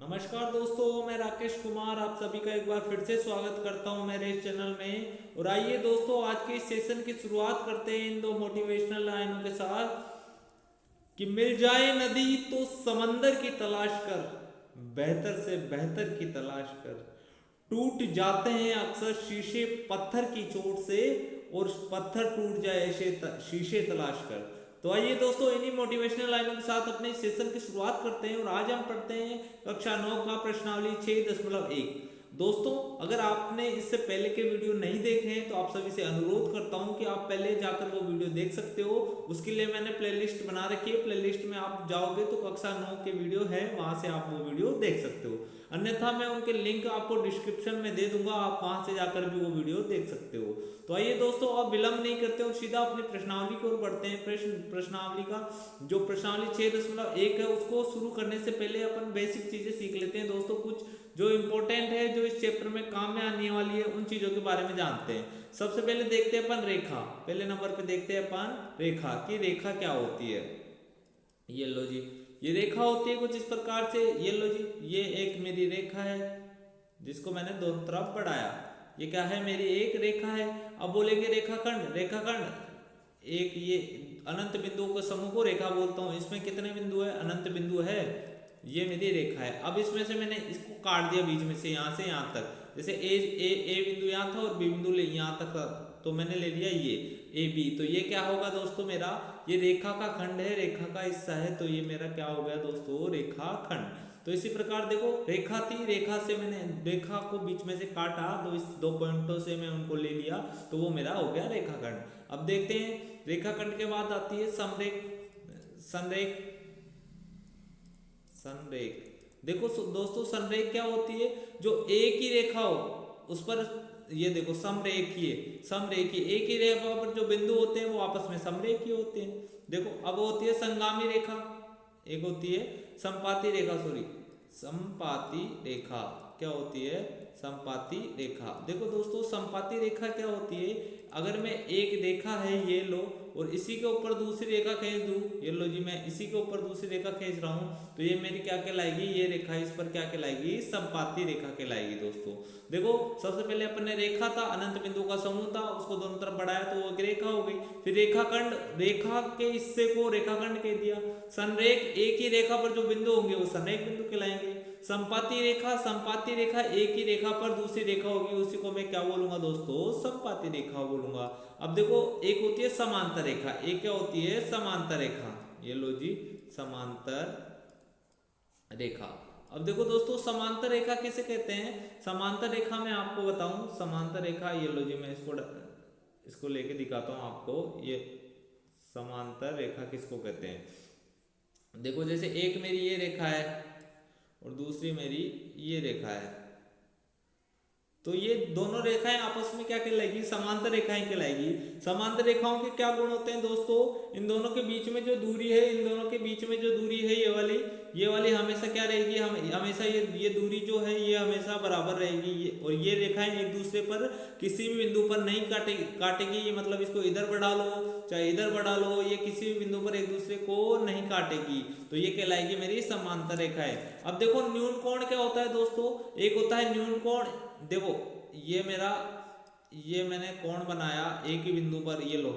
नमस्कार दोस्तों, मैं राकेश कुमार आप सभी का एक बार फिर से स्वागत करता हूं मेरे इस चैनल में। और आइए दोस्तों, आज के इस सेशन की शुरुआत करते हैं इन दो मोटिवेशनल लाइनों के साथ कि मिल जाए नदी तो समंदर की तलाश कर, बेहतर से बेहतर की तलाश कर। टूट जाते हैं अक्सर शीशे पत्थर की चोट से, और पत्थर टूट जाए ऐसे शीशे तलाश कर। तो आइए दोस्तों, इन्हीं मोटिवेशनल लाइनों के साथ अपने सेशन की शुरुआत करते हैं। और आज हम पढ़ते हैं कक्षा 9 का प्रश्नावली 6.1। दोस्तों, अगर आपने इससे पहले के वीडियो नहीं देखे हैं तो आप सभी से अनुरोध करता हूं कि आप पहले जाकर वो वीडियो देख सकते हो। उसके लिए मैंने प्लेलिस्ट बना रखी है, प्लेलिस्ट में आप जाओगे तो कक्षा 9 के वीडियो है, वहां से आप वो वीडियो देख सकते हो। अन्यथा मैं उनके लिंक आपको डिस्क्रिप्शन में दे दूंगा, आप वहां से जाकर भी वो वीडियो देख सकते हो। तो आइए दोस्तों, अब विलंब नहीं करते और सीधा अपनी प्रश्नावली की ओर बढ़ते हैं। प्रश्नावली का जो प्रश्नावली 6.1 है उसको शुरू करने से पहले अपन बेसिक चीजें सीख लेते हैं दोस्तों। कुछ जो इंपॉर्टेंट है, जो इस चैप्टर में काम में आने वाली है, उन चीजों के बारे में जानते हैं। सबसे पहले देखते हैं अपन रेखा। पहले नंबर पे देखते हैं अपन रेखा की रेखा क्या होती है। ये लो जी, ये रेखा होती है कुछ इस प्रकार से। ये लो जी, ये एक मेरी रेखा है जिसको मैंने दोनों तरफ बढ़ाया। ये क्या है, मेरी एक रेखा है। अब बोलेंगे रेखाखंड। रेखाखंड एक ये अनंत बिंदुओं के समूह को रेखा बोलता हूं। इसमें कितने बिंदु है, अनंत बिंदु है। ये मेरी रेखा है। अब इसमें से मैंने इसको काट दिया बीच में से, यहां से यहां तक। जैसे ए बिंदु यहां था और बी बिंदु यहां तक था, तो मैंने ले लिया ये ए बी। तो ये क्या होगा दोस्तों, मेरा ये रेखा का खंड है, रेखा का हिस्सा है। तो ये मेरा क्या हो गया दोस्तों, रेखा खंड। तो इसी प्रकार देखो, रेखा थी, रेखा से मैंने रेखा को बीच में से काटा, तो इस दो पॉइंटों से मैं उनको ले लिया, तो वो मेरा हो गया रेखाखंड। अब देखते हैं रेखाखंड के बाद आती है समरेख। संरेख, संरेख। देखो दोस्तों, संरेख क्या होती है, जो एक ही रेखा हो उस पर, ये देखो समरेखीय, समरेखीय एक ही रेखा पर जो बिंदु होते हैं वो आपस में समरेखीय होते हैं। देखो, अब होती है संगामी रेखा, एक होती है संपाती रेखा, सॉरी संपाती रेखा। क्या होती है, संपाती रेखा। देखो दोस्तों, संपाती रेखा क्या होती है, अगर मैं एक रेखा है ये लो, और इसी के ऊपर दूसरी रेखा खींच दूं, ये लो जी, मैं इसी के ऊपर दूसरी रेखा खींच रहा हूं, तो ये मेरी क्या कहलाएगी, ये रेखा इस पर क्या कहलाएगी, संपाती रेखा कहलाएगी दोस्तों। देखो, सबसे पहले अपन ने रेखा था, अनंत बिंदु का समूह था, उसको दोनों तरफ बढ़ाया तो वो रेखा हो गई। फिर रेखाखंड, रेखा के हिस्से को रेखाखंड कह दिया। संरेख, एक ही रेखा पर जो बिंदु होंगे वो संरेख बिंदु कहलाएंगे। संपाती रेखा, संपाती रेखा एक ही रेखा पर दूसरी रेखा होगी, उसी को मैं क्या बोलूंगा दोस्तों, संपाती रेखा बोलूंगा। अब देखो, एक होती है समांतर रेखा, एक क्या होती है, समांतर रेखा। ये लो जी, समांतर रेखा। अब देखो दोस्तों, समांतर रेखा किसे कहते हैं। समांतर रेखा मैं आपको बताऊं, समांतर रेखा, ये लो जी, मैं इसको लेके दिखाता हूं आपको। ये समांतर रेखा किसको कहते हैं। देखो, जैसे एक मेरी ये रेखा है और दूसरी मेरी ये रेखा है, तो ये दोनों रेखाएं आपस में क्या कहलाएगी, समांतर रेखाएं कहलाएगी। समांतर रेखाओं के क्या गुण होते हैं दोस्तों, इन दोनों के बीच में जो दूरी है, इन दोनों के बीच में जो दूरी है, ये वाली हमेशा क्या रहेगी, हमेशा ये दूरी जो है ये हमेशा बराबर रहेगी। और ये रेखाएं एक दूसरे पर किसी भी बिंदु पर नहीं काटेगी। ये मतलब इसको इधर बढ़ा लो चाहे इधर बढ़ा लो, ये किसी भी बिंदु पर एक दूसरे को नहीं काटेगी, तो ये कहलाएगी मेरी समांतर रेखाएं। अब देखो, न्यून कोण क्या होता है दोस्तों, एक होता है न्यून कोण। देखो, ये मैंने कोण बनाया एक ही बिंदु पर, ये लो,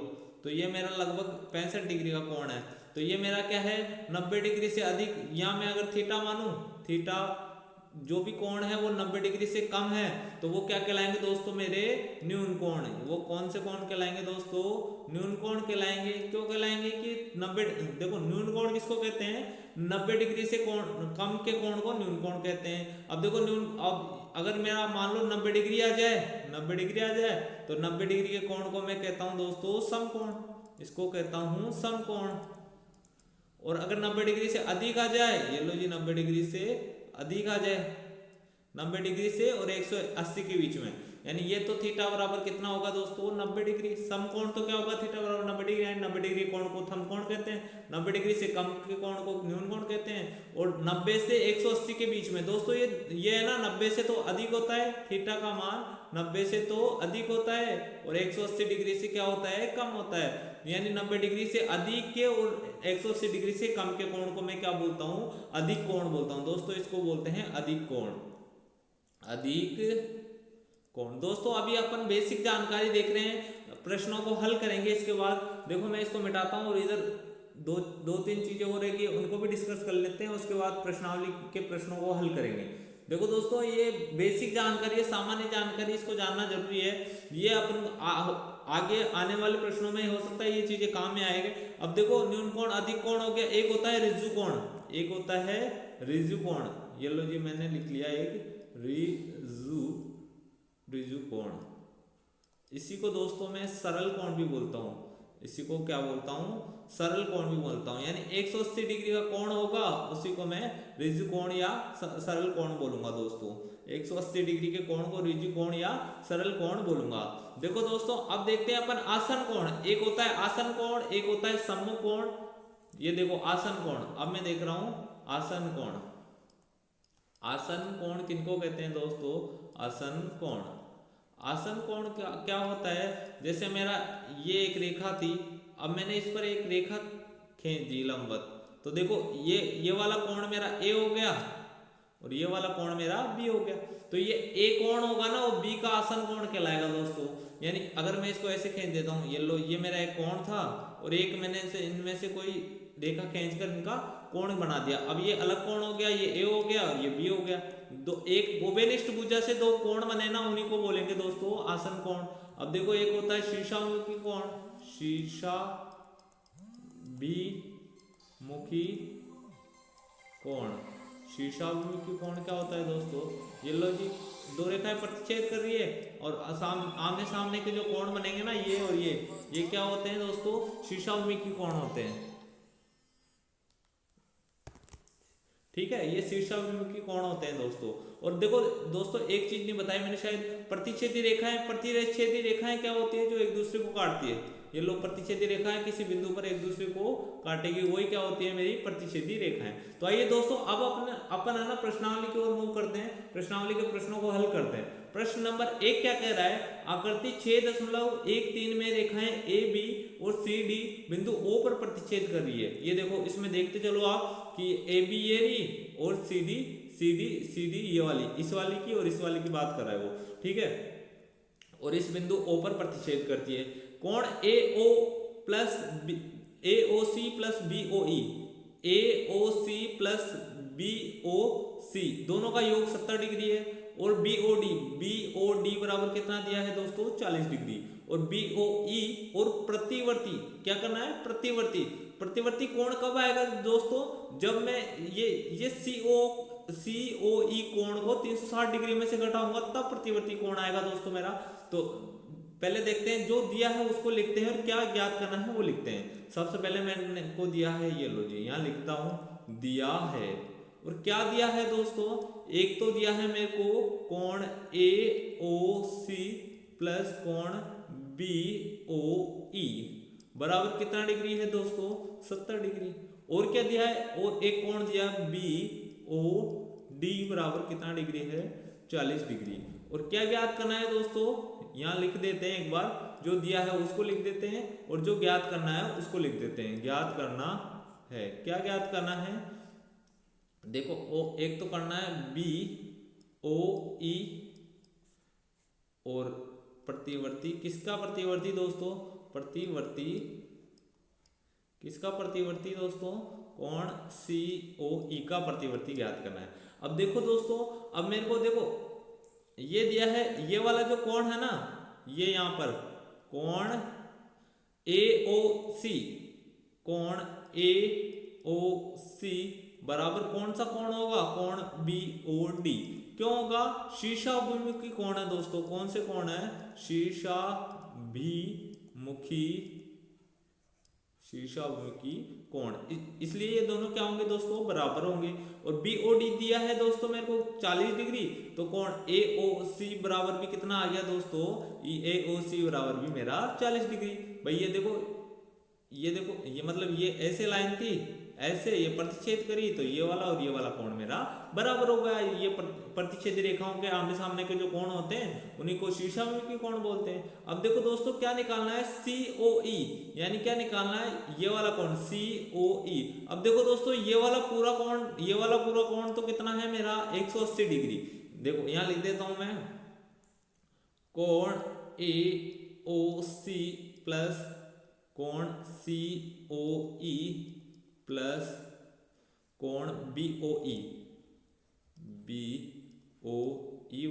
तो ये मेरा लगभग 65 डिग्री का कोण है। तो ये मेरा क्या है, 90 डिग्री से अधिक, या मैं अगर थीटा मानूं, थीटा जो भी कोण है वो 90 डिग्री से कम है, तो वो क्या कहलाएंगे दोस्तों, मेरे न्यून कोण। वो कौन से कोण कहलाएंगे दोस्तों, न्यून कोण कहलाएंगे। क्यों कहलाएंगे कि 90, देखो न्यून कोण किसको कहते हैं, 90 डिग्री से कोण कम के कोण को न्यून कोण कहते हैं। अब देखो अब अगर मेरा मान लो 90 डिग्री आ जाए, 90 डिग्री आ जाए, तो 90 डिग्री के कोण को मैं कहता हूं दोस्तों समकोण, इसको कहता हूं समकोण। और अगर 90 डिग्री से अधिक आ जाए, ये लो जी, 90 डिग्री से अधिक आ जाए, 90 डिग्री से और 180 के बीच में, यानी ये तो थीटा बराबर कितना होगा दोस्तों, 90 डिग्री। समकोण तो क्या होगा, थीटा बराबर 90 डिग्री, यानी 90 डिग्री कोण को समकोण कहते हैं, 90 डिग्री से कम के कोण को न्यून कोण कहते हैं। और 90 से 180 के बीच में दोस्तों, ये है ना, 90 से तो अधिक होता है थीटा का मान, 90 से तो अधिक होता है, और 180 डिग्री से क्या होता है, कम होता है। यानी 90 डिग्री से अधिक के और 180 डिग्री से कम के कोण को मैं क्या बोलता हूँ, अधिक कोण बोलता हूँ दोस्तों। इसको बोलते हैं अधिक कोण, अधिक कोण। दोस्तों अभी अपन बेसिक जानकारी देख रहे हैं, प्रश्नों को हल करेंगे। इसके बाद देखो मैं इसको मिटाता हूँ और इधर दो तीन चीजें हो रहेगी, उनको भी डिस्कस कर लेते हैं। उसके बाद प्रश्नावली के प्रश्नों को हल करेंगे। देखो दोस्तों ये बेसिक जानकारी है, सामान्य जानकारी, इसको जानना जरूरी है। ये अपन आगे आने वाले प्रश्नों में हो सकता है ये चीजें काम में आएंगे। अब देखो न्यून कोण, अधिक कोण हो गया, एक होता है रिज्जु कोण, एक होता है रिज्जु कोण। ये लो जी मैंने लिख लिया एक रिज्जु कोण। इसी को दोस्तों मैं सरल कोण भी बोलता हूँ, इसी को क्या बोलता हूँ, सरल कोण भी बोलता हूँ। यानी 180 डिग्री का कोण होगा उसी को मैं रिज्जु कोण या सरल कोण बोलूंगा दोस्तों। 180 डिग्री के कोण को रिज्जु कोण या सरल कोण बोलूंगा। देखो दोस्तों अब देखते हैं अपन आसन कोण। एक होता है आसन कोण, एक होता है सम्मुख कोण। ये देखो आसन कोण, अब मैं देख रहा हूं आसन कोण। आसन कोण किनको कहते हैं दोस्तों, आसन कोण। आसन कोण क्या होता है, जैसे मेरा ये एक रेखा थी, अब मैंने इस पर एक रेखा खींच दी लंबवत, तो देखो ये वाला कोण मेरा ए हो गया और ये वाला कोण मेरा बी हो गया। तो ये ए कोण होगा ना, वो बी का आसन कोण कहलाएगा दोस्तों। यानी अगर मैं इसको ऐसे खींच देता हूँ, ये लो ये मेरा एक कोण था और एक मैंने इनमें से कोई रेखा खींचकर इनका कोण बना दिया। अब ये अलग कोण हो गया, ये ए हो गया और ये बी हो गया। दो एक गोबेनिष्ठ भुजा से दो कोण बने ना, उन्हीं को बोलेंगे दोस्तों आसन कोण। अब देखो एक होता है शीर्षाभिमुखी कोण, शीर्षाभिमुखी कोण। शीर्षाभिमुखी कोण क्या होता है दोस्तों, ये लो जी दो रेखाएं प्रतिच्छेद कर रही है और आमने सामने के जो कोण बनेंगे ना, ये और ये क्या होते हैं दोस्तों, शीर्षाभिमुखी कोण होते हैं। ठीक है, ये शीर्षाभिमुखी कोण होते हैं दोस्तों। और देखो दोस्तों एक चीज नहीं बताई मैंने शायद, प्रतिच्छेदी रेखाएं, प्रतिच्छेदी रेखाएं क्या होती है, जो एक दूसरे को काटती है। ये लोग प्रतिच्छेदी रेखाएं किसी बिंदु पर एक दूसरे को काटेगी, वही क्या होती है, मेरी प्रतिच्छेदी रेखाएं। तो आइए दोस्तों अब अपन है ना प्रश्नावली की ओर मूव करते हैं, प्रश्नावली के प्रश्नों को हल करते हैं। प्रश्न नंबर 1 क्या कह रहा है, आकृति 6.13 में रेखाएं ए बी और सी डी बिंदु ओ पर प्रतिच्छेद कर रही है। ये देखो इसमें देखते चलो आप कि ए बी ये रही और सी डी ये वाली, इस वाली की और इस वाली की बात कर रहा है वो, ठीक है। और इस बिंदु ओ पर प्रतिच्छेद करती है। कोण AOC plus BOE, AOC plus BOC दोनों का योग 70 डिग्री है। और BOD बराबर कितना दिया है दोस्तों, 40 डिग्री। और BOE और प्रतिवर्ती क्या करना है, प्रतिवर्ती कोण कब आएगा दोस्तों, जब मैं ये COE कोण को 360 डिग्री में से घटाऊंगा तब प्रतिवर्ती कोण आएगा दोस्तों मेरा। तो पहले देखते हैं, जो दिया है उसको लिखते हैं और क्या ज्ञात करना है वो लिखते हैं। सबसे पहले मैंने को दिया है, ये लो जी यहाँ लिखता हूं, दिया है। और क्या दिया है दोस्तों, एक तो दिया है मेरे को कोण AOC प्लस कोण BOE बराबर कितना डिग्री है दोस्तों, 70 डिग्री। और क्या दिया है, और एक कोण दिया BOD बराबर कितना डिग्री है, 40 डिग्री। और क्या ज्ञात करना है दोस्तों, यहाँ लिख देते हैं एक बार, जो दिया है उसको लिख देते हैं और जो ज्ञात करना है उसको लिख देते हैं। ज्ञात करना है, क्या ज्ञात करना है, देखो एक तो करना है BOE और प्रतिवर्ती, किसका प्रतिवर्ती दोस्तों, किसका प्रतिवर्ती दोस्तों, कोण COE का प्रतिवर्ती ज्ञात करना है। अब देखो दोस्तों, अब मेरे को देखो ये दिया है, ये वाला जो कोण है ना, ये यहां पर कोण AOC, कोण AOC बराबर कौन सा कोण होगा, कोण BOD। क्यों होगा, शीर्षाभिमुखी कोण है दोस्तों। कौन से कोण है, शीर्षाभिमुखी कोण, इसलिए ये दोनों क्या होंगे दोस्तों, बराबर होंगे। और BOD दिया है दोस्तों मेरे को 40 डिग्री, तो कोण AOC बराबर भी कितना आ गया दोस्तों, AOC बराबर भी मेरा 40 डिग्री। भाई ये देखो ये मतलब ये ऐसे लाइन थी ऐसे ये प्रतिच्छेद करी तो ये वाला और ये वाला कोण मेरा बराबर हो गया। ये प्रतिच्छेद रेखाओं के आमने सामने के जो कोण होते हैं उन्हीं को शीर्षामुखी कोण बोलते हैं। अब देखो दोस्तों क्या निकालना है, COE, यानी क्या निकालना है, ये वाला कोण COE। अब देखो दोस्तों ये वाला पूरा कोण तो कितना है मेरा 180 डिग्री। देखो यहां लिख देता हूं मैं, कोण AOC प्लस कोण COE प्लस कोण BOE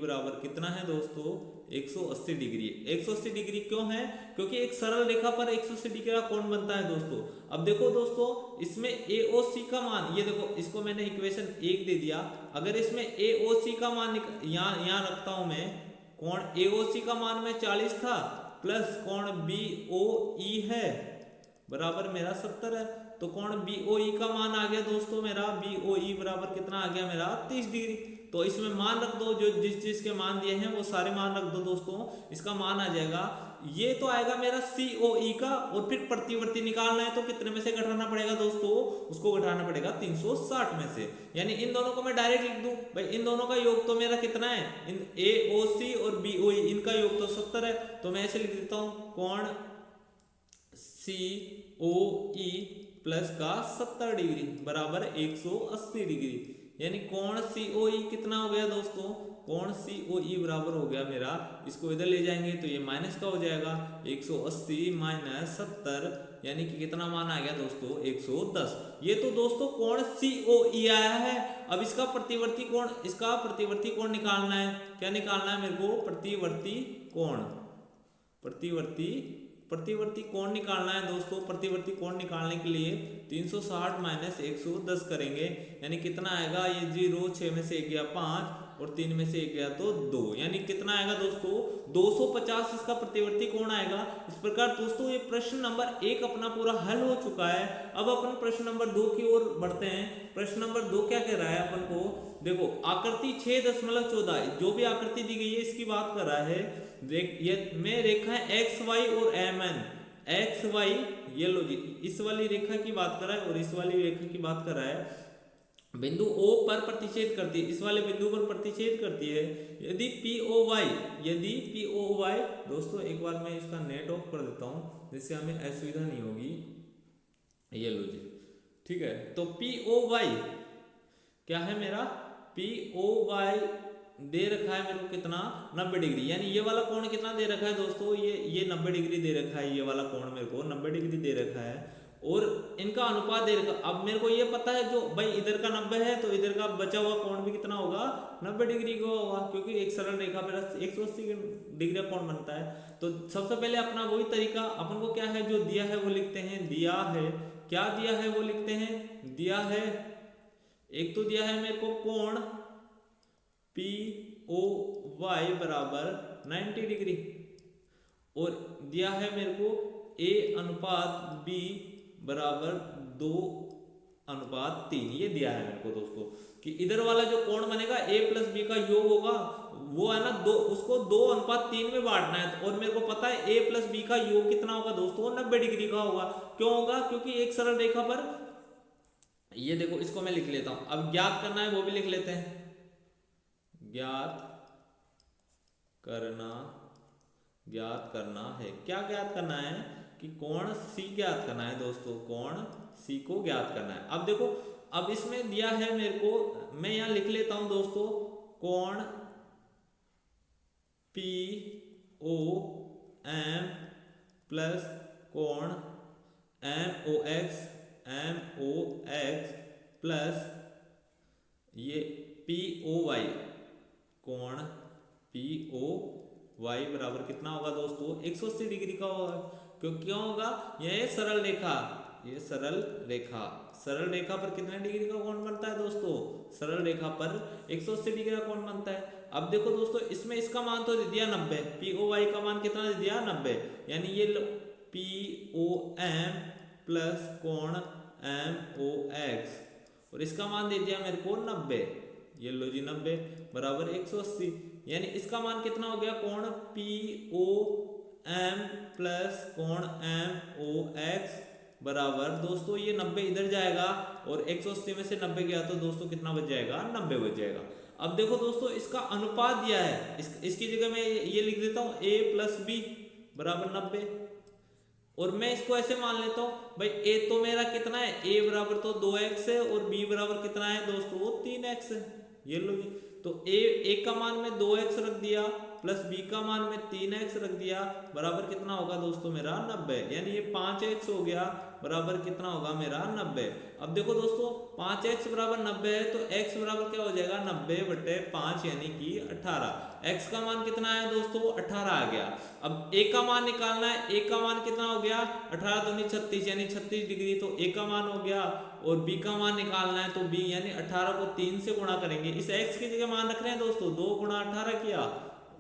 बराबर कितना है दोस्तों 180 डिग्री। 180 डिग्री क्यों है, क्योंकि एक सरल रेखा पर 180 डिग्री का कोण बनता है दोस्तों। अब देखो दोस्तों इसमें AOC का मान, ये देखो इसको मैंने इक्वेशन 1 दे दिया। अगर इसमें AOC का मान यहाँ रखता हूं मैं, कोण AOC का मान में 40 था प्लस कोण BOE है बराबर मेरा 70 है। तो कोण BOE का मान आ गया दोस्तों मेरा, BOE बराबर कितना आ गया मेरा 30 डिग्री। तो इसमें मान रख दो, जो जिस चीज के मान दिए हैं वो सारे मान रख दो दोस्तों, इसका मान आ जाएगा, ये तो आएगा मेरा COE का। और फिर प्रतिवर्ती निकालना है तो कितने में से घटाना पड़ेगा दोस्तों, उसको घटाना पड़ेगा 360 में से। यानी इन दोनों को मैं डायरेक्ट लिख दूं, भाई इन दोनों का योग तो मेरा कितना है, इन AOC और BOE इनका योग तो 70 है। तो मैं ऐसे लिख देता हूं, कोण COE प्लस का 70 डिग्री बराबर 180 डिग्री। यानी कोण COE कितना हो गया दोस्तों, कोण COE बराबर हो गया मेरा, इसको इधर ले जाएंगे तो ये माइनस का हो जाएगा, 180 माइनस 70 यानी कि कितना मान आ गया दोस्तों 110। ये तो दोस्तों कोण COE आया है। अब इसका प्रतिवर्ती कोण निकालना है। क्या निकालना है मेरे को, प्रतिवर्ती कोण निकालना है दोस्तों। प्रतिवर्ती कोण निकालने के लिए 360 माइनस 110 करेंगे, यानी कितना आएगा, ये 0, 6 में से 1 गया 5 और 3 में से 1 गया तो 2, यानी कितना आएगा दोस्तों 250 इसका प्रतिवर्ती कोण आएगा। इस प्रकार दोस्तों ये प्रश्न नंबर 1 अपना पूरा हल हो चुका है। अब अपन प्रश्न नंबर 2 की ओर बढ़ते हैं। प्रश्न नंबर 2 क्या कह रहा है अपन को, देखो आकृति 6.14, जो भी आकृति दी गई है इसकी बात कर रहा है। में रेखा XY और MN, XY ये लो जी, इस वाली रेखा की बात कर रहा है और इस वाली रेखा की बात कर रहा है। बिंदु O पर प्रतिच्छेद करती है, इस वाले बिंदु पर प्रतिच्छेद करती है। यदि POY दोस्तों, एक बार मैं इसका नेट ऑफ कर देता हूं जिससे हमें असुविधा नहीं होगी। ये लो जी, ठीक है। तो POY क्या है मेरा, POY दे रखा है मेरे को कितना 90 डिग्री, यानी ये वाला कोण कितना दे रखा है दोस्तों, ये 90 डिग्री दे रखा है। ये वाला कोण मेरे को 90 डिग्री दे रखा है और इनका अनुपात दे रखा। अब मेरे को ये पता है, जो भाई इधर का 90 है तो इधर का बचा हुआ कोण भी कितना होगा 90 डिग्री का होगा, क्योंकि एक सरल रेखा पर 180 डिग्री का कोण बनता है। तो सबसे पहले अपना वही तरीका, अपन को क्या है, जो दिया है वो लिखते हैं। दिया है, क्या दिया है वो लिखते हैं। दिया है, एक तो दिया है मेरे को कोण POY बराबर 90 डिग्री और दिया है मेरे को A अनुपात B बराबर 2:3। ये दिया है मेरे को दोस्तों कि इधर वाला जो कोण बनेगा A प्लस B का योग होगा, वो है ना उसको 2:3 में बांटना है। और मेरे को पता है A प्लस B का योग कितना होगा दोस्तों 90 डिग्री का होगा। क्यों होगा, क्योंकि एक सरल रेखा पर, ये देखो इसको मैं लिख लेता हूं। अब ज्ञात करना है वो भी लिख लेते हैं। ज्ञात करना है, क्या ज्ञात करना है कि कोण C ज्ञात करना है दोस्तों, कोण C को ज्ञात करना है। अब देखो, अब इसमें दिया है मेरे को, मैं यहां लिख लेता हूं दोस्तों, कोण POM प्लस कोण MOX प्लस ये POY, कोण POY बराबर कितना होगा दोस्तों 180 डिग्री का होगा। क्यों होगा, यह सरल रेखा पर कितने डिग्री का कोण बनता है दोस्तों, सरल रेखा पर 180 डिग्री का कोण बनता है। अब देखो दोस्तों, इसमें इसका मान तो दे दिया 90, POY का मान कितना दे दिया 90, यानी ये POM प्लस कोण MOX और इसका मान दे दिया मेरे को 90, ये लो जी 90 बराबर 180, यानी इसका मान कितना हो गया, कोण POM प्लस कोण MOX बराबर दोस्तों ये 90 इधर जाएगा और 180 में से 90 गया तो दोस्तों कितना बच जाएगा, 90 बच जाएगा। अब देखो दोस्तों इसका अनुपात दिया है, इसकी जगह मैं ये लिख देता हूँ a प्लस बी बराबर 90, और मैं इसको ऐसे मान लेता हूँ भाई a तो मेरा कितना है, a बराबर तो 2x है और b बराबर कितना है दोस्तों 3x है। ये लो जी, तो a का मान में 2x रख दिया प्लस b का मान में 3x रख दिया बराबर कितना होगा दोस्तों मेरा 90, यानी ये 5x हो गया बराबर कितना होगा मेरा 90। अब देखो दोस्तों 5x बराबर 90 है तो x बराबर क्या हो जाएगा 90/5 यानी कि 18। x का मान कितना है दोस्तों 18 आ गया। अब a का मान निकालना है, a का मान कितना हो गया 18 दूनी 36 यानी 36 डिग्री, तो a का मान हो गया, और b का मान निकालना है तो b यानी 18 को 3 से गुणा करेंगे। इस x की जगह मान रख रहे हैं दोस्तों 2 गुणा 18 किया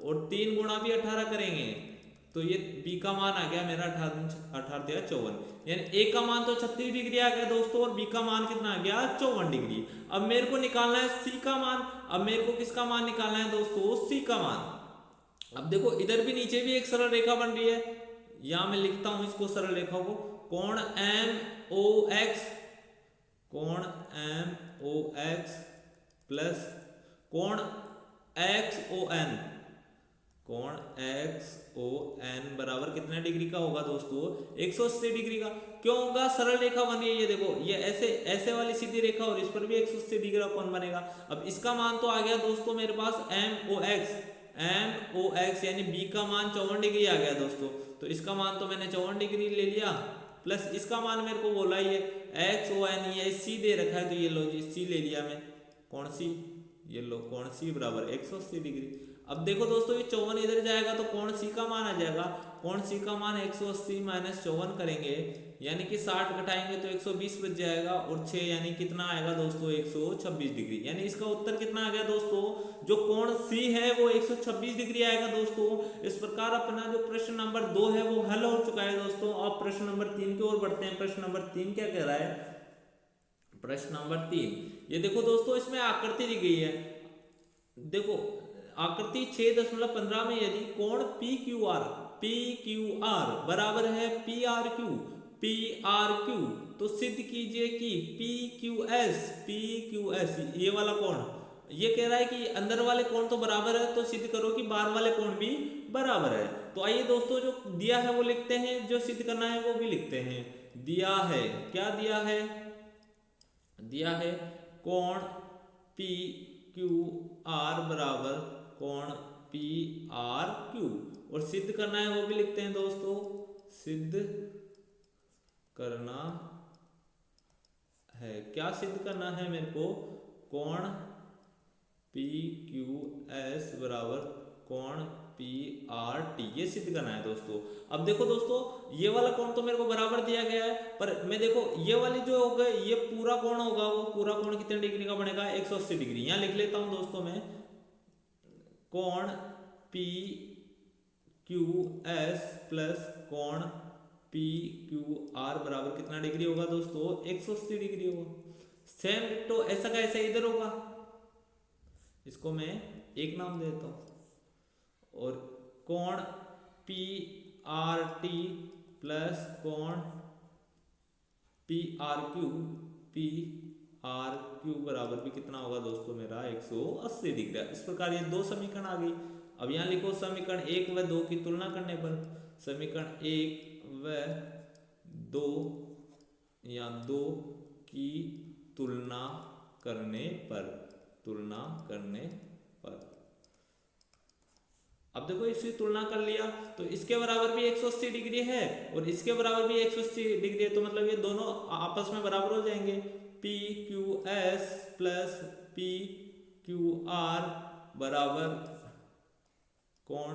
और 3 गुणा भी 18 करेंगे, तो ये b का मान आ गया मेरा 18 दिया 54, यानी a का मान तो 36 डिग्री आ गया दोस्तों और b का मान कितना आ गया 54 डिग्री। अब मेरे को निकालना है c का मान, अब मेरे को किसका मान निकालना है दोस्तों c का मान। अब देखो इधर भी नीचे भी एक सरल रेखा बन रही है, यहां मैं लिखता हूं इसको सरल रेखा को, कोण MOX, कोण MOX प्लस कोण XON, कोण XON बराबर कितने डिग्री का होगा दोस्तों 180 डिग्री का। क्यों होगा, सरल रेखा बनी है, ये देखो ये ऐसे वाली सीधी रेखा और इस पर भी 180 डिग्री का कोण बनेगा। अब इसका मान तो आ गया दोस्तों मेरे पास MOX यानी B का मान 54 डिग्री आ गया दोस्तों, तो इसका मान तो मैंने 54 डिग्री ले लिया, प्लस इसका मान मेरे को बोला ये XON, ये C दे रखा है तो ये लो जी C ले लिया मैं, कौन सी, ये लो कोण C बराबर 180 डिग्री। अब देखो दोस्तों ये 54 इधर जाएगा तो कोण C का मान आ जाएगा, कोण C का मान 180 माइनस 54 करेंगे यानी कि 60 घटाएंगे तो 120 बच जाएगा, और 6 यानी कितना आएगा दोस्तों 126 डिग्री, यानी इसका उत्तर कितना आ गया दोस्तों, जो कोण C है वो 126 डिग्री आएगा दोस्तों। इस प्रकार अपना जो प्रश्न नंबर 2 है वो हल हो चुका है दोस्तों। अब प्रश्न नंबर 3 की ओर बढ़ते हैं। प्रश्न नंबर 3 क्या कह रहा है, प्रश्न नंबर 3 ये देखो दोस्तों इसमें आकृति दी गई है, देखो आकृति 6.15 में यदि कोण PQR बराबर है PRQ, तो सिद्ध कीजिए कि PQS ये वाला कोण, ये कह रहा है कि अंदर वाले कोण तो बराबर है तो सिद्ध करो कि बाहर वाले कोण भी बराबर है। तो आइए दोस्तों जो दिया है वो लिखते हैं, जो सिद्ध करना है वो भी लिखते हैं। दिया है, क्या दिया है, दिया है कोण PQR बराबर कोण PRQ, और सिद्ध करना है वो भी लिखते हैं दोस्तों, सिद्ध करना है, क्या सिद्ध करना है मेरे को, कोण PQS बराबर कोण PRT, ये सिद्ध करना है दोस्तों। अब देखो दोस्तों ये वाला कोण तो मेरे को बराबर दिया गया है, पर मैं देखो ये वाली जो होगा ये पूरा कोण होगा, वो पूरा कोण कितने डिग्री का बनेगा 180 डिग्री। यहां लिख लेता हूं दोस्तों मैं, कोण PQS प्लस कोण PQR बराबर कितना डिग्री होगा दोस्तों 180 डिग्री होगा। सेम डिट्टो ऐसा का ऐसा इधर होगा, इसको मैं एक नाम देता हूं, और कोण PRT प्लस कोण PRQ बराबर भी कितना होगा दोस्तों मेरा 180 डिग्री। इस प्रकार ये दो समीकरण आ गई। अब यहाँ लिखो समीकरण 1 व 2 की तुलना करने पर, समीकरण 1 व 2 या 2 की तुलना करने पर, तुलना करने पर, अब देखो इसकी तुलना कर लिया तो इसके बराबर भी 180 डिग्री है और इसके बराबर भी 180 डिग्री है, तो मतलब ये दोनों आपस में बराबर हो जाएंगे। PQS प्लस PQR बराबर कोण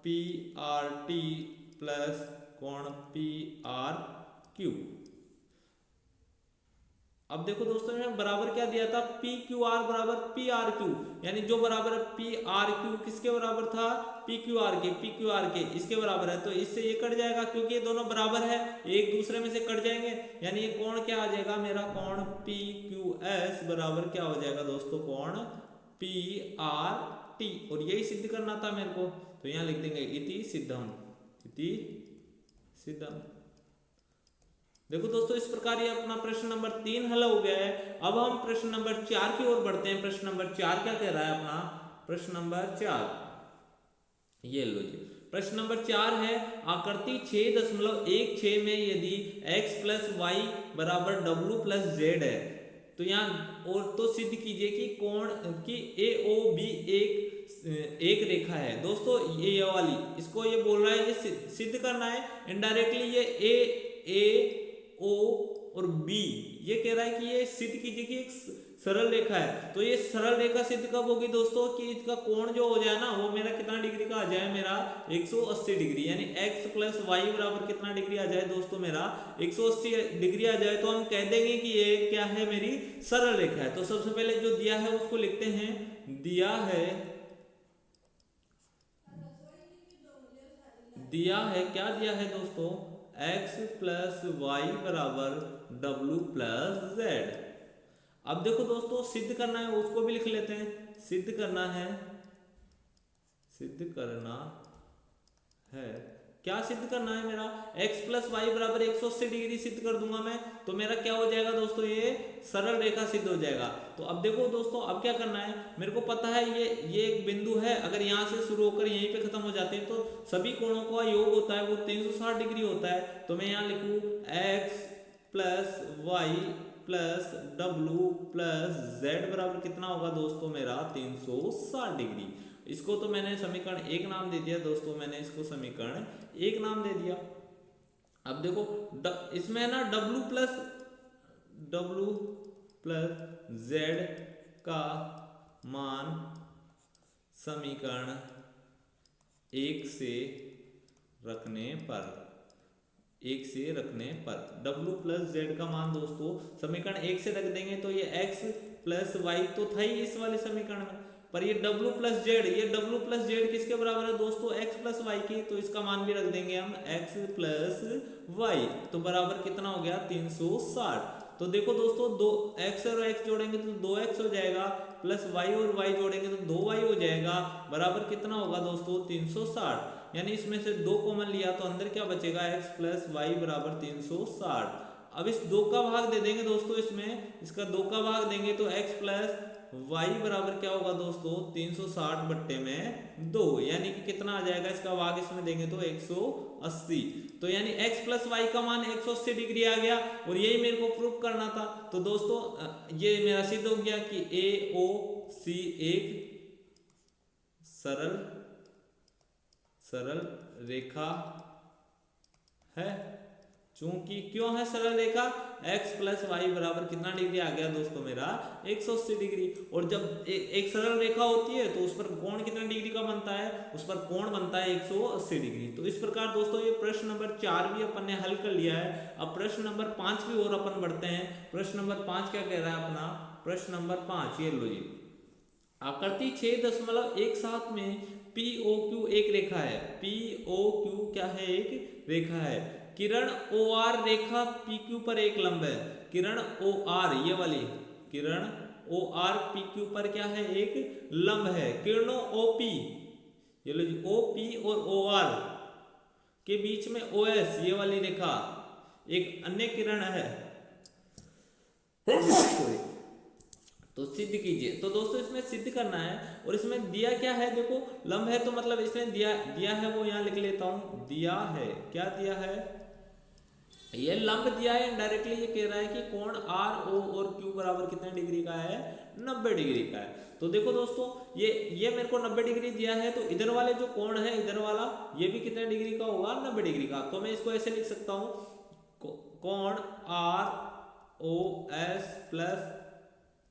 PRT प्लस कोण PRQ। अब देखो दोस्तों ने बराबर क्या दिया था, PQR बराबर PRQ, यानी जो बराबर है PRQ किसके बराबर था, PQR के इसके बराबर है, तो इससे ये कट जाएगा क्योंकि ये दोनों बराबर है, एक दूसरे में से कट जाएंगे, यानी ये कोण क्या आ जाएगा मेरा, कोण PQS बराबर क्या हो जाएगा दोस्तों, कोण PRT, और यही सिद्ध करना था मेरे को, तो यहां लिख देंगे इति सिद्धम, इति सिद्धम। देखो दोस्तों, इस प्रकार ये अपना प्रश्न नंबर 3 हल हो गया है। अब हम प्रश्न नंबर 4 की ओर बढ़ते हैं। प्रश्न नंबर 4 क्या कह रहा है अपना? प्रश्न नंबर 4, ये लो जी। प्रश्न नंबर 4 है, आकृति 6.16 में यदि x प्लस वाई बराबर w प्लस जेड है तो यहाँ और तो सिद्ध कीजिए कि कोण की ए ओ बी एक रेखा है। दोस्तों ये वाली, इसको ये बोल रहा है, ये सिद्ध करना है इनडायरेक्टली। ये ए ओ और बी, ये कह रहा है कि ये सिद्ध कीजिए कि एक सरल रेखा है। तो ये सरल रेखा सिद्ध कब होगी दोस्तों? कि इसका कोण जो हो जाए ना, वो मेरा कितना डिग्री का आ जाए? मेरा 180 डिग्री। यानी x प्लस वाई बराबर कितना डिग्री आ जाए दोस्तों? मेरा 180 डिग्री आ जाए। तो हम कह देंगे कि ये क्या है? मेरी सरल रेखा है। तो सबसे पहले जो दिया है उसको लिखते हैं। दिया है क्या दिया है दोस्तों? x प्लस वाई बराबर w प्लस जेड। अब देखो दोस्तों, सिद्ध करना है, उसको भी लिख लेते हैं। सिद्ध करना है क्या सिद्ध करना है? मेरा x प्लस वाई बराबर 180 डिग्री सिद्ध कर दूंगा मैं, तो मेरा क्या हो जाएगा दोस्तों? ये सरल रेखा सिद्ध हो जाएगा। तो अब देखो दोस्तों, अब क्या करना है? मेरे को पता है ये एक बिंदु है, अगर यहाँ से शुरू होकर यहीं पे खत्म हो जाते हैं तो सभी कोणों का योग होता है वो 360 डिग्री होता है। तो मैं यहाँ लिखूँ x plus Y plus W plus Z बराबर कितना होगा दोस्तों? मेरा 360 डिग्री। इसको तो मैंने समीकरण 1 नाम दे दिया दोस्तों, मैंने इसको समीकरण 1 नाम दे दिया। अब देखो इसमें है ना डब्लू प्लस जेड का मान समीकरण 1 से रखने पर w प्लस जेड का मान दोस्तों समीकरण 1 से रख देंगे तो ये x प्लस वाई तो था ही इस वाले समीकरण में, पर ये w प्लस जेड किसके बराबर है दोस्तों? x प्लस वाई की। तो इसका मान भी रख देंगे हम x प्लस वाई, तो बराबर कितना हो गया? 360। तो देखो दोस्तों, दो x और x जोड़ेंगे तो 2x हो जाएगा, प्लस y और y जोड़ेंगे तो 2y हो जाएगा, बराबर कितना होगा दोस्तों? 360। यानी इसमें से 2 कॉमन लिया तो अंदर क्या बचेगा? x प्लस वाई बराबर 360। अब इस 2 का भाग दे देंगे दोस्तों, इसमें इसका 2 का भाग देंगे तो x प्लस वाई बराबर क्या होगा दोस्तों? 360 बट्टे में 2, यानी कि कितना आ जाएगा? इसका भाग इसमें देंगे तो 180। तो यानी x प्लस वाई का मान 180 डिग्री आ गया, और यही मेरे को प्रूफ करना था। तो दोस्तों ये मेरा सिद्ध हो गया कि AOC एक सरल रेखा है। चूंकि क्यों है सरल रेखा? x प्लस वाई बराबर कितना डिग्री आ गया दोस्तों? मेरा 180 डिग्री। और जब एक सरल रेखा होती है तो उस पर कोण कितना डिग्री का बनता है? उस पर कोण बनता है 180 डिग्री। तो इस प्रकार दोस्तों ये प्रश्न नंबर 4 भी अपन ने हल कर लिया है। अब प्रश्न नंबर 5 की ओर अपन बढ़ते हैं। प्रश्न नंबर 5 क्या कह रहा है अपना? प्रश्न नंबर 5 ये लो जी। आकृति 6.17 में POQ एक रेखा है। POQ क्या है? एक रेखा है। किरण OR रेखा PQ पर एक लंब है। किरण OR, ये वाली किरण OR PQ पर क्या है? एक लंब है। किरणों OP, ये लो जी, OP और OR के बीच में OS, ये वाली रेखा एक अन्य किरण है। तो सिद्ध कीजिए। तो दोस्तों इसमें सिद्ध करना है, और इसमें दिया क्या है? देखो लंब है तो मतलब इसमें दिया है वो यहाँ लिख लेता हूं। दिया है, क्या दिया है? ये लंब दिया है। डायरेक्टली ये कह रहा है कि कोण RO और Q बराबर कितने डिग्री का है? 90 डिग्री का है। तो देखो दोस्तों ये मेरे को 90 डिग्री दिया है, तो इधर वाले जो कोण है, इधर वाला, ये भी कितने डिग्री का होगा? 90 डिग्री का। तो मैं इसको ऐसे लिख सकता हूं, कोण ROS प्लस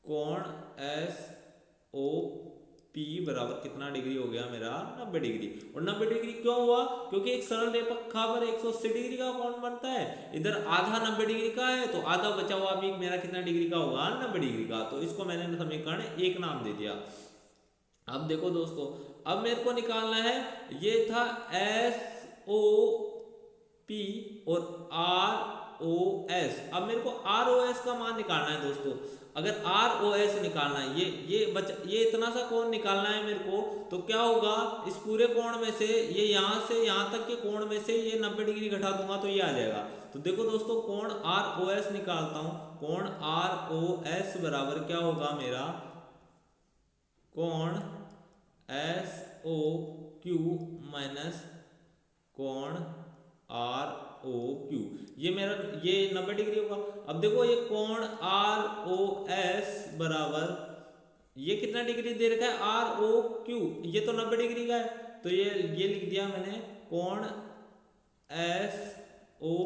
कोण SOP बराबर कितना डिग्री हो गया? मेरा 90 डिग्री। और 90 डिग्री क्यों हुआ? क्योंकि एक सरल रेखा पर 180 डिग्री का कोण बनता है। इधर आधा 90 डिग्री का है, तो आधा बचा हुआ भी मेरा कितना डिग्री का होगा? 90 डिग्री का। तो इसको मैंने समीकरण 1 नाम दे दिया। अब देखो दोस्तों, अब मेरे को निकालना है, ये था SOP और ROS। अब मेरे को ROS का मान निकालना है दोस्तों। अगर आर ओ एस निकालना है, ये इतना सा कोण निकालना है मेरे को, तो क्या होगा, इस पूरे कोण में से ये यहाँ से यहाँ तक के कोण में से ये 90 डिग्री घटा दूंगा तो ये आ जाएगा। तो देखो दोस्तों, कोण आर ओ एस निकालता हूं। कोण आर ओ एस बराबर क्या होगा मेरा, कोण एस ओ क्यू माइनस कोण आर ओ क्यू, ये मेरा ये 90 डिग्री होगा। अब देखो ये कोण आर ओ एस बराबर ये कितना डिग्री दे रखा है, आर ओ क्यू, ये तो 90 डिग्री का है, तो ये लिख दिया मैंने, कोण एस ओ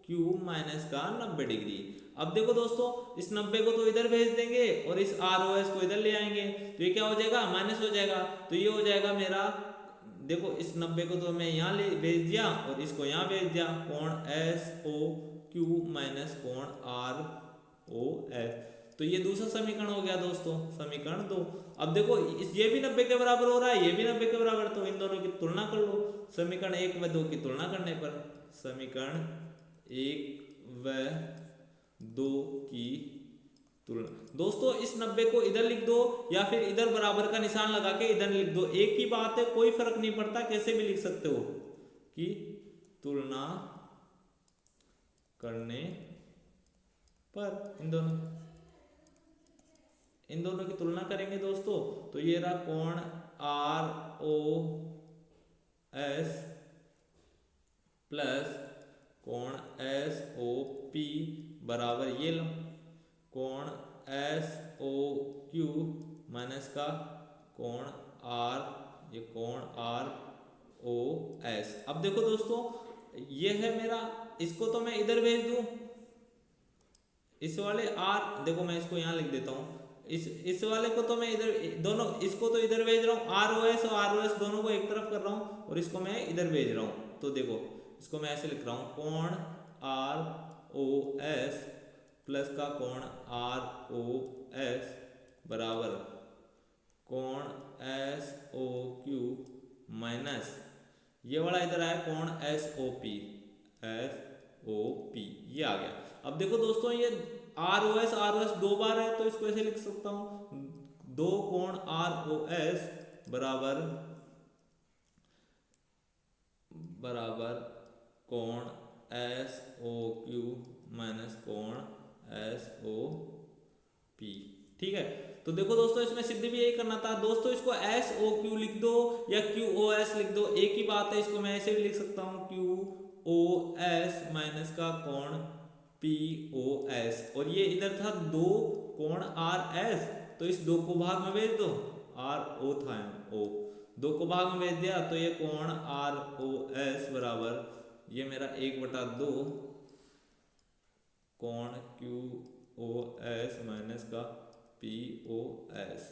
क्यू माइनस का 90 डिग्री। अब देखो दोस्तों, इस 90 को तो इधर भेज देंगे और इस आर ओ एस को इधर ले आएंगे, तो ये क्या हो जाएगा, माइनस हो जाएगा। तो ये हो जाएगा मेरा, देखो इस 90 को तो मैं यहाँ ले भेज दिया और इसको यहाँ भेज दिया, कोण एस ओ क्यू माइनस कोण आर ओ एस। तो ये दूसरा समीकरण हो गया दोस्तों, समीकरण 2। अब देखो ये भी 90 के बराबर हो रहा है, ये भी 90 के बराबर, तो इन दोनों की तुलना कर लो। समीकरण 1 व 2 की तुलना करने पर, समीकरण 1 व 2 की तुलना, दोस्तों इस 90 को इधर लिख दो या फिर इधर बराबर का निशान लगा के इधर लिख दो, एक ही बात है, कोई फर्क नहीं पड़ता, कैसे भी लिख सकते हो, कि तुलना करने पर इन दोनों की तुलना करेंगे दोस्तों, तो ये रहा कोण आर ओ एस प्लस कोण एस ओ पी बराबर ये लो, कोण एस ओ क्यू माइनस का कोण आर, ये कोण आर ओ एस। अब देखो दोस्तों, ये है मेरा, इसको तो मैं इधर भेज दूं, इस वाले आर, देखो मैं इसको यहाँ लिख देता हूँ, इस वाले को तो मैं इधर, दोनों इसको तो इधर भेज रहा हूँ, आर ओ एस और आर ओ एस दोनों को एक तरफ कर रहा हूँ और इसको मैं इधर भेज रहा हूँ। तो देखो इसको मैं ऐसे लिख रहा हूँ, कोण आर ओ एस प्लस का कोण आर ओ एस बराबर कोण एस ओ क्यू माइनस ये वाला इधर आया कोण एस ओ पी, ये आ गया। अब देखो दोस्तों, ये आर ओ एस दो बार है, तो इसको ऐसे लिख सकता हूं, दो कोण आर ओ एस बराबर कोण एस ओ क्यू माइनस कोण एस ओ पी। ठीक है, तो देखो दोस्तों, इसमें सिद्ध भी यही करना था दोस्तों, इसको एस ओ क्यू लिख दो या क्यू ओ एस लिख दो, एक ही बात है, इसको मैं ऐसे भी लिख सकता हूँ, क्यू ओ एस माइनस का कोण पी ओ एस, और ये इधर था दो कोण आर एस, तो इस दो को भाग में भेज दो, आर ओ था ओ, दो को भाग में भेज दिया, तो ये कोण आर ओ एस बराबर ये मेरा 1/2 कोण क्यू ओ एस माइनस का पी ओ एस।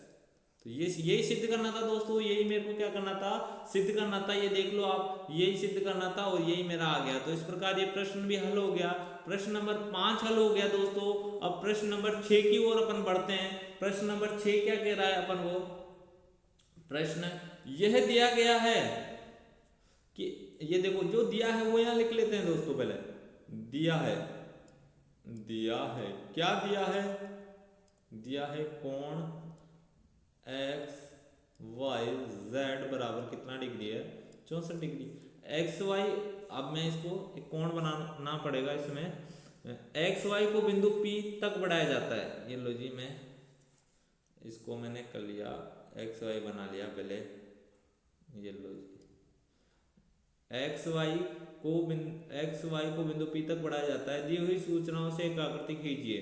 तो ये यही सिद्ध करना था दोस्तों, यही मेरे को क्या करना था, सिद्ध करना था, ये देख लो आप, यही सिद्ध करना था और यही मेरा आ गया। तो इस प्रकार ये प्रश्न भी हल हो गया, प्रश्न नंबर 5 हल हो गया दोस्तों। अब प्रश्न नंबर 6 की ओर अपन बढ़ते हैं। प्रश्न नंबर 6 क्या कह रहा है अपन को, प्रश्न यह दिया गया है कि, ये देखो जो दिया है वो यहां लिख लेते हैं दोस्तों, पहले दिया है क्या दिया है कोण एक्स वाई जेड बराबर कितना डिग्री है, 64 डिग्री। एक्स वाई, अब मैं इसको एक कोण बनाना पड़ेगा, इसमें एक्स वाई को बिंदु P तक बढ़ाया जाता है। ये लो जी, मैं इसको मैंने कर लिया, एक्स वाई बना लिया पहले, ये लो जी, एक्स वाई को बिंदु P तक बढ़ाया जाता है। दी हुई सूचनाओं से एक आकृति खींचिए।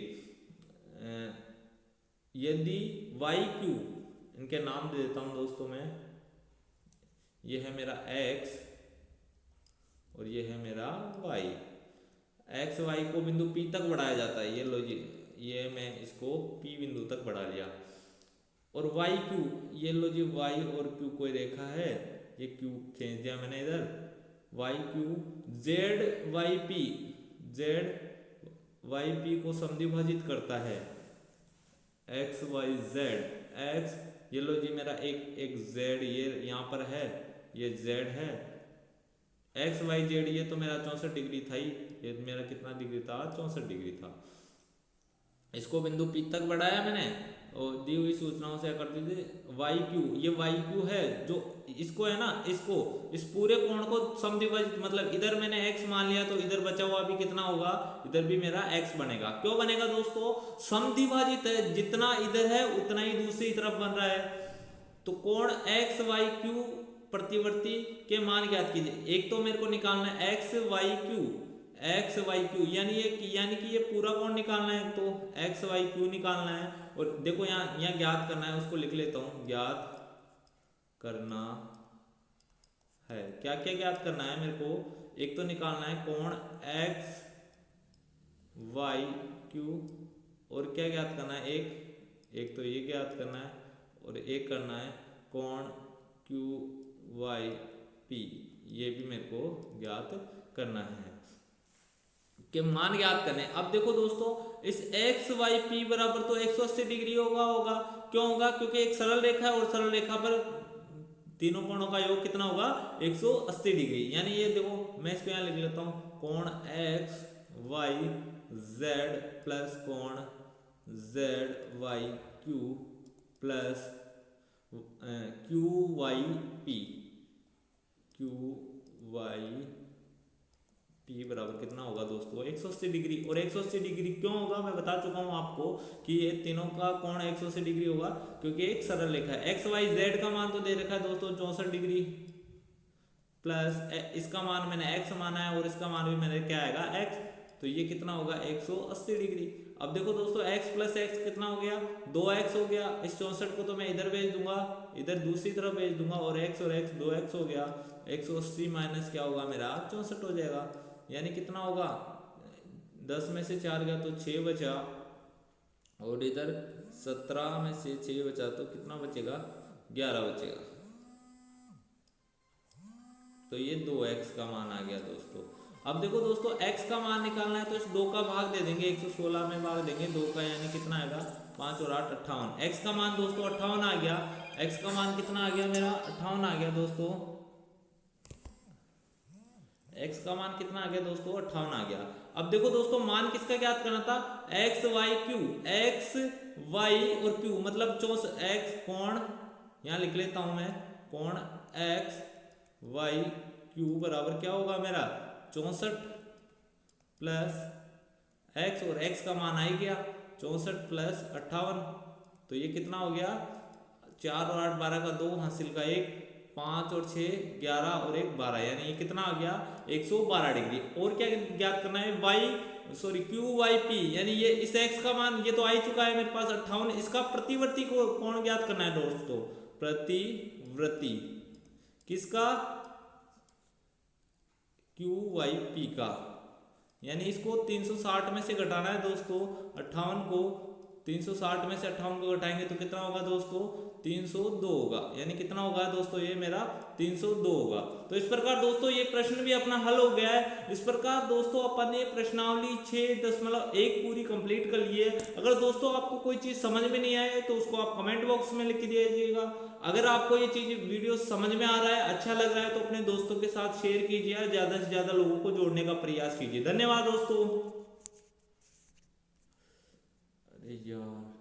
यदि वाई क्यू, इनके नाम दे देता हूं दोस्तों मैं, ये है मेरा x और ये है मेरा y। एक्स वाई को बिंदु P तक बढ़ाया जाता है, ये लो जी, ये मैं इसको P बिंदु तक बढ़ा लिया। और वाई क्यू, ये लो जी, y और q कोई रेखा है, ये q खींच दिया मैंने इधर, Y Q Z Y P को समद्विभाजित करता है, एक्स वाई जेड एक्स, ये लो जी मेरा एक जेड ये यहाँ पर है, ये जेड है, एक्स वाई जेड ये तो मेरा 64 डिग्री था ही, ये मेरा कितना डिग्री था, 64 डिग्री था। इसको बिंदु P तक बढ़ाया मैंने और दी हुई सूचनाओं से कर दीजिए वाई क्यू, ये वाई क्यू है जो इसको है ना, इसको इस पूरे कोण को समद्विभाजित, मतलब इधर मैंने x मान लिया तो इधर बचा हुआ भी कितना होगा, इधर भी मेरा x बनेगा। क्यों बनेगा दोस्तों, समद्विभाजित है, जितना इधर है उतना ही दूसरी तरफ बन रहा है। तो कोण एक्स वाई क्यू प्रतिवर्ती के मान ज्ञात कीजिए। एक तो मेरे को निकालना है X Y Q, X Y Q यानी कि ये पूरा कोण निकालना है, तो एक्स वाई क्यू निकालना है। और देखो यहाँ ज्ञात करना है, उसको लिख लेता हूँ, ज्ञात करना है। क्या क्या ज्ञात करना है मेरे को, एक तो निकालना है कोण एक्स वाई क्यू, और क्या ज्ञात करना है, एक तो ये ज्ञात करना है, और एक करना है कोण क्यू वाई पी, ये भी मेरे को ज्ञात करना है, के मान ज्ञात करने। अब देखो दोस्तों, इस एक्स वाई पी बराबर तो 180 डिग्री होगा। क्यों होगा, क्योंकि एक सरल रेखा है और सरल रेखा पर तीनों कोणों का योग कितना होगा, 180 डिग्री। यानी ये देखो, मैं इसको यहाँ लिख लेता हूँ, कोण एक्स वाई जेड प्लस कोण Z Y Q plus Q Y P, Q Y P बराबर कितना होगा दोस्तों, 180 डिग्री। और 180 डिग्री क्यों होगा, मैं बता चुका हूँ आपको कि ये तीनों का कोण 180 डिग्री होगा, क्योंकि एक सरल रेखा है। एक्स वाई जेड का मान तो दे रखा है दोस्तों 64 डिग्री, प्लस इसका मान मैंने एक्स माना है और इसका मान भी मैंने क्या आएगा एक्स, तो ये कितना होगा 180 डिग्री। अब देखो दोस्तों, x प्लस एक्स कितना हो गया, 2x हो गया। इस 64 को तो मैं इधर भेज दूंगा, इधर दूसरी तरफ भेज दूंगा, और x 2x हो गया। 180 माइनस क्या होगा मेरा 64 हो जाएगा, यानी कितना होगा, 10 में से 4 गया तो 6 बचा, और इधर 17 में से 6 बचा तो कितना बचेगा, 11 बचेगा। तो ये 2x का मान आ गया दोस्तों। अब देखो दोस्तों, x का मान निकालना है तो इस 2 का भाग दे देंगे, 116 में भाग देंगे 2 का, यानी कितना आएगा 5 और 8 58। x का मान दोस्तों 58 आ गया। x का मान कितना आ गया मेरा 58 आ गया दोस्तों। x का मान कितना आ गया दोस्तों 58 आ गया। अब देखो दोस्तों, मान किसका ज्ञात करना था, x y q, x y और q मतलब 64 x कोण, यहाँ लिख लेता हूं मैं, कोण x y q बराबर क्या होगा मेरा 64 प्लस x, और x का मान आ ही गया 64 प्लस 58, तो ये कितना हो गया, 4 और 8 12 का 2, हासिल का 1, 5 और 6 11 और 1 12, यानी ये कितना आ गया 112 डिग्री। और क्या ज्ञात करना है, क्यू वाई पी, यानी ये इस x का मान ये तो आ ही चुका है मेरे पास 58, इसका प्रतिवर्ती को कोण ज्ञात करना है दोस्तों, प्रतिवर्ती किसका, क्यू वाई पी का, यानी इसको 360 में से घटाना है दोस्तों 58 को, 360 में से 58 को घटाएंगे तो कितना होगा दोस्तों 302 होगा, यानी कितना होगा दोस्तों ये मेरा 302 होगा। तो इस प्रकार दोस्तों ये प्रश्न भी अपना हल हो गया है। इस प्रकार दोस्तों अपन ने प्रश्नावली 6.1 पूरी कंप्लीट कर ली है। अगर दोस्तों आपको कोई चीज समझ में नहीं आए तो उसको आप कमेंट बॉक्स में लिख दीजिएगा। अगर आपको ये चीज वीडियो समझ में आ रहा है, अच्छा लग रहा है, तो अपने दोस्तों के साथ शेयर कीजिए, ज्यादा से ज्यादा लोगों को जोड़ने का प्रयास कीजिए। धन्यवाद दोस्तों। अरे यार।